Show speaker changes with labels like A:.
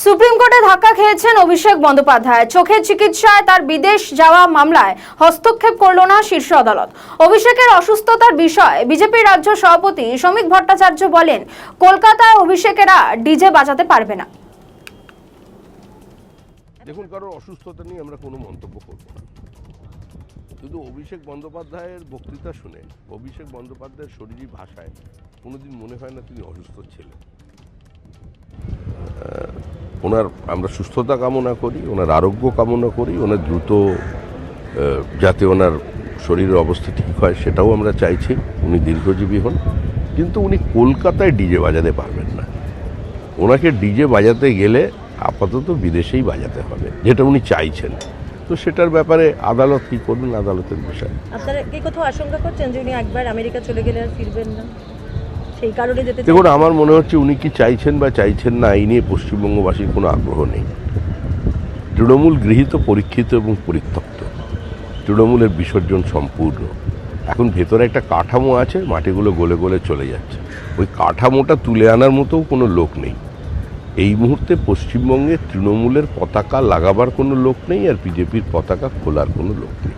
A: Supreme কোর্টে ধাক্কা খেয়েছেন অভিষেক বন্দ্যোপাধ্যায়। চোখের চিকিৎসায় তার বিদেশ যাওয়া মামলায় হস্তক্ষেপ করল না শীর্ষ আদালত। অভিষেকের অসুস্থতার বিষয়ে বিজেপির রাজ্য সভাপতি শ্রমিক ভট্টাচার্য বলেন, কলকাতায় অভিষেকেরা ডিজে বাজাতে পারবে না।
B: দেখুন, কারোর অসুস্থতা নিয়ে আমরা কোনো মন্তব্য করব না। শুধু অভিষেক বন্দ্যোপাধ্যায়ের বক্তৃতা শুনে অভিষেক বন্দ্যোপাধ্যায়ের শরীরী ভাষায় কোনোদিন মনে হয় না তিনি অসুস্থ ছিলেন। ওনার আমরা সুস্থতা কামনা করি, ওনার আরোগ্য কামনা করি, ওনার দ্রুত যাতে ওনার শরীরের অবস্থা ঠিক হয় সেটাও আমরা চাইছি, উনি দীর্ঘজীবী হন। কিন্তু উনি কলকাতায় ডিজে বাজাতে পারবেন না। ওনাকে ডিজে বাজাতে গেলে আপাতত বিদেশেই বাজাতে হবে, যেটা উনি চাইছেন। তো সেটার ব্যাপারে আদালত কী করবেন, আদালতের বিষয়।
C: আপনারা কি কোথাও আশঙ্কা করছেন যে উনি একবার আমেরিকা চলে গেলে আর ফিরবেন না, সেই কারণে যেতে?
B: দেখুন, আমার মনে হচ্ছে উনি কি চাইছেন বা চাইছেন না এই নিয়ে পশ্চিমবঙ্গবাসীর কোনো আগ্রহ নেই। তৃণমূল গৃহীত, পরীক্ষিত এবং পরিত্যক্ত। তৃণমূলের বিসর্জন সম্পূর্ণ। এখন ভেতরে একটা কাঠামো আছে, মাটিগুলো গলে গলে চলে যাচ্ছে। ওই কাঠামোটা তুলে আনার মতো কোনো লোক নেই এই মুহূর্তে পশ্চিমবঙ্গে। তৃণমূলের পতাকা লাগাবার কোনো লোক নেই, আর বিজেপির পতাকা খোলার কোনো লোক নেই।